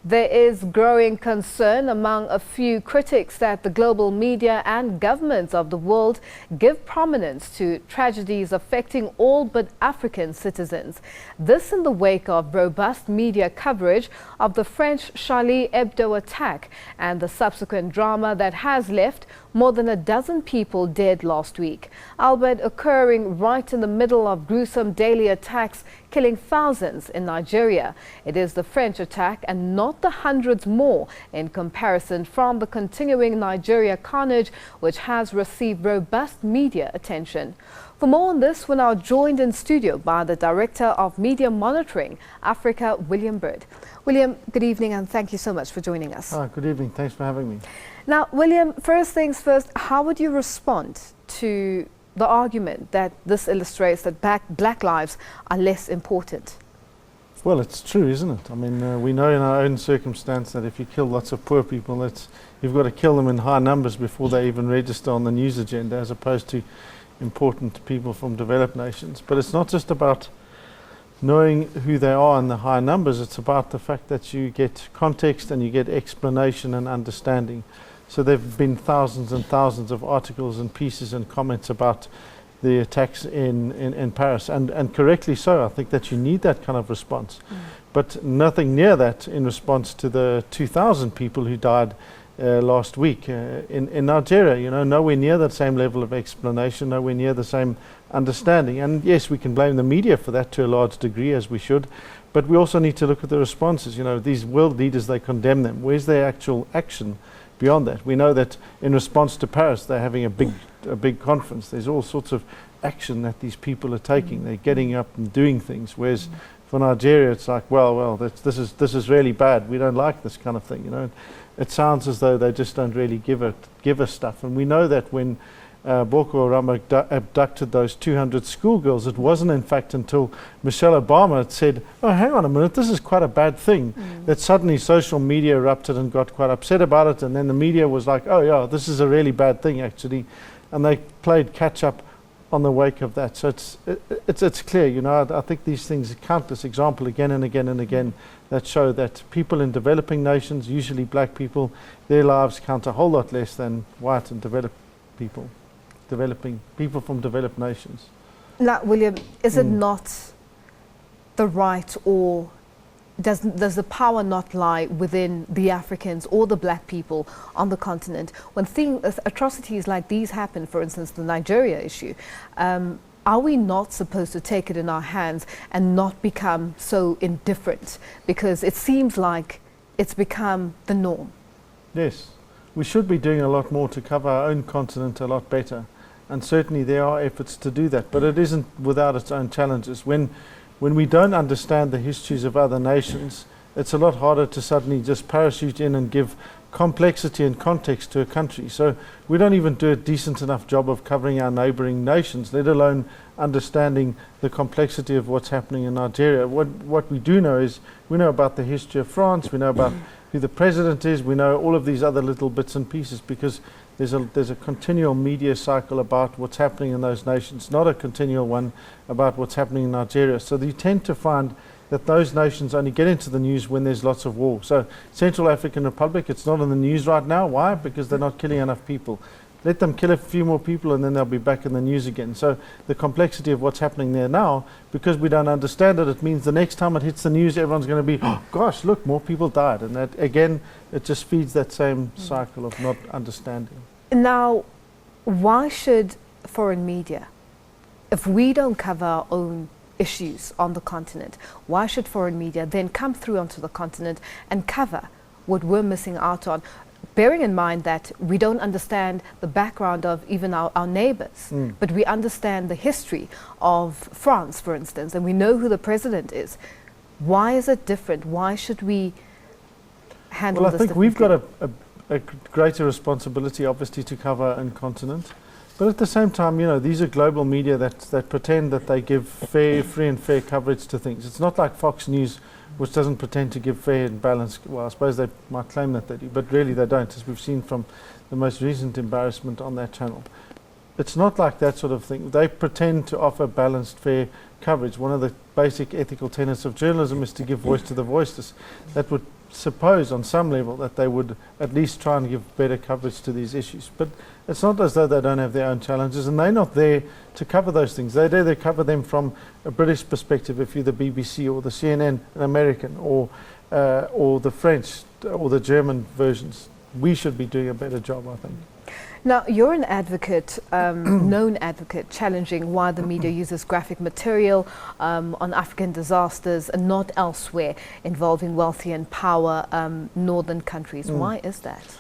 There is growing concern among a few critics that the global media and governments of the world give prominence to tragedies affecting all but African citizens. This in the wake of robust media coverage of the French Charlie Hebdo attack and the subsequent drama that has left more than a dozen people dead last week, albeit occurring right in the middle of gruesome daily attacks killing thousands in Nigeria. It is the French attack and not the hundreds more in comparison from the continuing Nigeria carnage, which has received robust media attention. For more on this, we're now joined in studio by the Director of Media Monitoring, Africa, William Bird. William, good evening and thank you so much for joining us. Good evening. Thanks for having me. Now, William, first things first, how would you respond to the argument that this illustrates that black lives are less important? Well, it's true, isn't it? I mean, we know in our own circumstance that if you kill lots of poor people, you've got to kill them in high numbers before they even register on the news agenda, as opposed to important people from developed nations. But it's not just about knowing who they are in the high numbers, it's about the fact that you get context and you get explanation and understanding. So there have been thousands and thousands of articles and pieces and comments about the attacks in Paris, and correctly so. I think that you need that kind of response. But nothing near that in response to the 2,000 people who died last week in Nigeria. You know, nowhere near that same level of explanation, nowhere near the same understanding. And yes, we can blame the media for that to a large degree, as we should, but we also need to look at the responses. You know, these world leaders, they condemn them. Where's their actual action beyond that? We know that in response to Paris, they're having a big conference. There's all sorts of action that these people are taking. They're getting up and doing things. Whereas for Nigeria, it's like, well, this is really bad. We don't like this kind of thing. You know, it sounds as though they just don't really give us stuff. And we know that when Bokom Haram abducted those 200 schoolgirls, it wasn't in fact until Michelle Obama had said, oh, hang on a minute, this is quite a bad thing, that suddenly social media erupted and got quite upset about it. And then the media was like, oh yeah, this is a really bad thing actually. And they played catch up on the wake of that. So it's clear, you know, I think these things, countless example again and again and again, that show that people in developing nations, usually black people, their lives count a whole lot less than white and developed people. Developing people from developed nations. Now, William, is it not the right, or does the power not lie within the Africans or the black people on the continent? When atrocities like these happen, for instance, the Nigeria issue, are we not supposed to take it in our hands and not become so indifferent? Because it seems like it's become the norm. Yes, we should be doing a lot more to cover our own continent a lot better. And certainly there are efforts to do that, but it isn't without its own challenges. When we don't understand the histories of other nations, it's a lot harder to suddenly just parachute in and give complexity and context to a country. So we don't even do a decent enough job of covering our neighboring nations, let alone understanding the complexity of what's happening in Nigeria. What we do know is, we know about the history of France, we know about who the president is, we know all of these other little bits and pieces, because there's a continual media cycle about what's happening in those nations, not a continual one about what's happening in Nigeria. So you tend to find that those nations only get into the news when there's lots of war. So Central African Republic, it's not in the news right now. Why? Because they're not killing enough people. Let them kill a few more people and then they'll be back in the news again. So the complexity of what's happening there now, because we don't understand it, it means the next time it hits the news, everyone's going to be, oh gosh, look, more people died. And that, again, it just feeds that same cycle of not understanding. Now, why should foreign media, if we don't cover our own issues on the continent, why should foreign media then come through onto the continent and cover what we're missing out on? Bearing in mind that we don't understand the background of even our neighbors, but we understand the history of France, for instance, and we know who the president is. Why is it different? Why should we handle this differently? Well, I think we've got a greater responsibility, obviously, to cover our own continent. But at the same time, you know, these are global media that pretend that they give free and fair coverage to things. It's not like Fox News, which doesn't pretend to give fair and balanced. Well, I suppose they might claim that they do, but really they don't, as we've seen from the most recent embarrassment on that channel. it's not like that sort of thing. They pretend to offer balanced, fair coverage. One of the basic ethical tenets of journalism is to give voice to the voiceless. That would suppose on some level that they would at least try and give better coverage to these issues. But it's not as though they don't have their own challenges, and they're not there to cover those things. They're there to cover them from a British perspective, if you're the BBC or the CNN, an American, or the French or the German versions. We should be doing a better job, I think. Now, you're an advocate, known advocate, challenging why the media uses graphic material on African disasters and not elsewhere, involving wealthy and power northern countries. Why is that?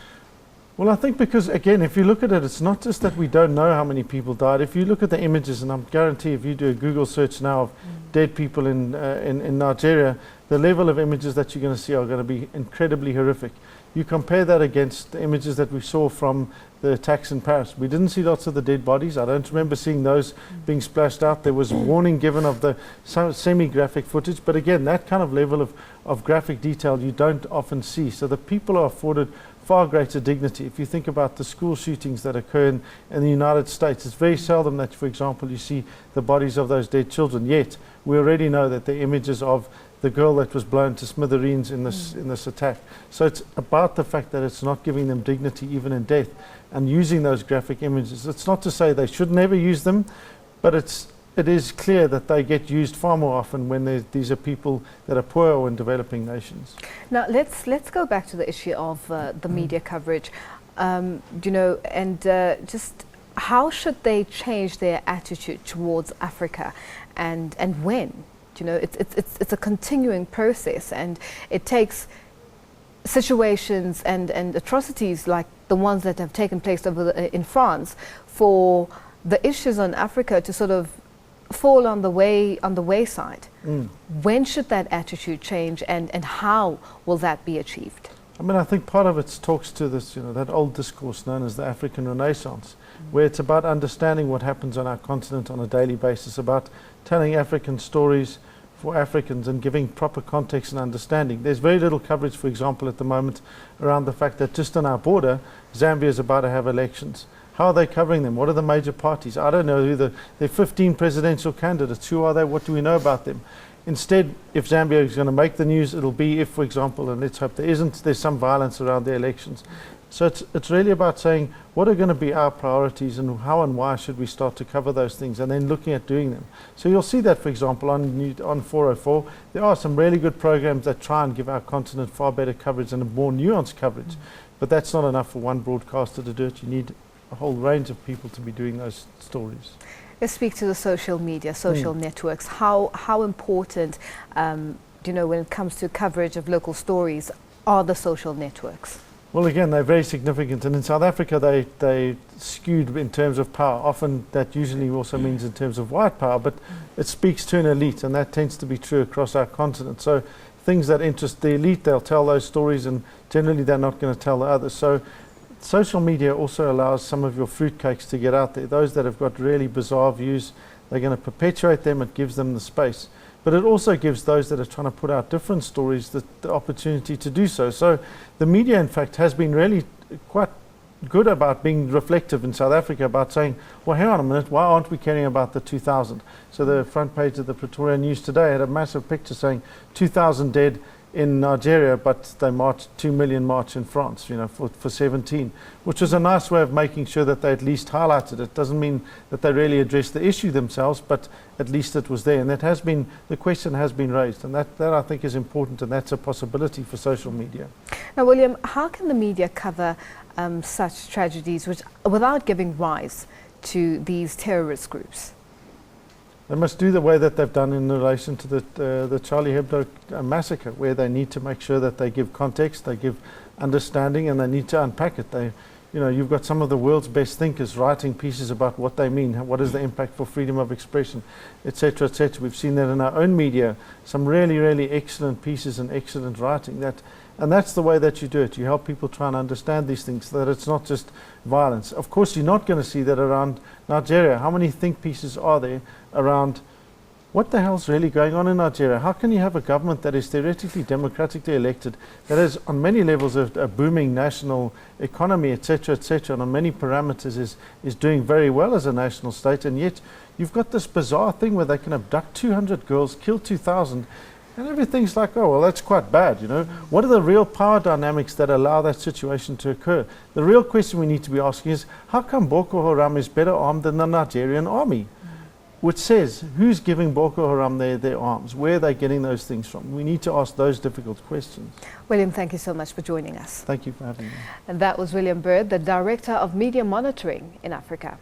Well, I think because, again, if you look at it, it's not just that we don't know how many people died. If you look at the images, and I guarantee if you do a Google search now of dead people in Nigeria, the level of images that you're going to see are going to be incredibly horrific. You compare that against the images that we saw from the attacks in Paris. We didn't see lots of the dead bodies. I don't remember seeing those being splashed out. There was warning given of the semi-graphic footage, but again, that kind of level of graphic detail you don't often see. So the people are afforded far greater dignity. If you think about the school shootings that occur in the United States, it's very seldom that, for example, you see the bodies of those dead children. Yet, we already know that the images of the girl that was blown to smithereens in this attack. So it's about the fact that it's not giving them dignity even in death, and using those graphic images. It's not to say they should never use them, but it is clear that they get used far more often when these are people that are poor or in developing nations. Now let's go back to the issue of the media coverage. Just how should they change their attitude towards Africa, and when? It's a continuing process, and it takes situations and atrocities like the ones that have taken place in France for the issues on Africa to sort of fall on the wayside. When should that attitude change, and how will that be achieved? I mean, I think part of it talks to this, that old discourse known as the African Renaissance, where it's about understanding what happens on our continent on a daily basis, about telling African stories for Africans and giving proper context and understanding. There's very little coverage, for example, at the moment around the fact that just on our border, Zambia is about to have elections. How are they covering them? What are the major parties? I don't know who there are 15 presidential candidates. Who are they? What do we know about them? Instead, if Zambia is going to make the news, it'll be if, for example, and let's hope there's some violence around the elections. So it's really about saying what are going to be our priorities, and how and why should we start to cover those things, and then looking at doing them. So you'll see that, for example, on 404, there are some really good programs that try and give our continent far better coverage and a more nuanced coverage. But that's not enough for one broadcaster to do it. You need a whole range of people to be doing those stories. Let's speak to the social media, social networks. How important, when it comes to coverage of local stories, are the social networks? Well, again, they're very significant, and in South Africa they skewed in terms of power. Often that usually also means in terms of white power, but it speaks to an elite, and that tends to be true across our continent. So things that interest the elite, they'll tell those stories, and generally they're not going to tell the others. So social media also allows some of your fruitcakes to get out there. Those that have got really bizarre views, they're going to perpetuate them. It gives them the space. But it also gives those that are trying to put out different stories the opportunity to do so. So the media, in fact, has been really quite good about being reflective in South Africa, about saying, well, hang on a minute, why aren't we caring about the 2,000? So the front page of the Pretoria News today had a massive picture saying 2,000 dead in Nigeria, but they marched 2 million march in France, for 17, which was a nice way of making sure that they at least highlighted it. Doesn't mean that they really addressed the issue themselves, but at least it was there. And the question has been raised, and that I think is important, and that's a possibility for social media. Now, William, how can the media cover such tragedies without giving rise to these terrorist groups? They must do the way that they've done in relation to the Charlie Hebdo massacre, where they need to make sure that they give context, they give understanding, and they need to unpack it. You've got some of the world's best thinkers writing pieces about what they mean, what is the impact for freedom of expression, etc., etc. We've seen that in our own media, some really, really excellent pieces and excellent writing. And that's the way that you do it. You help people try and understand these things, so that it's not just violence. Of course, you're not going to see that around Nigeria. How many think pieces are there around what the hell's really going on in Nigeria? How can you have a government that is theoretically democratically elected, that is on many levels a booming national economy, etc., and on many parameters is doing very well as a national state, and yet you've got this bizarre thing where they can abduct 200 girls, kill 2,000, and everything's like, oh, well, that's quite bad, you know. What are the real power dynamics that allow that situation to occur? The real question we need to be asking is, how come Boko Haram is better armed than the Nigerian army? Which says, who's giving Boko Haram their arms? Where are they getting those things from? We need to ask those difficult questions. William, thank you so much for joining us. Thank you for having me. And that was William Bird, the Director of Media Monitoring in Africa.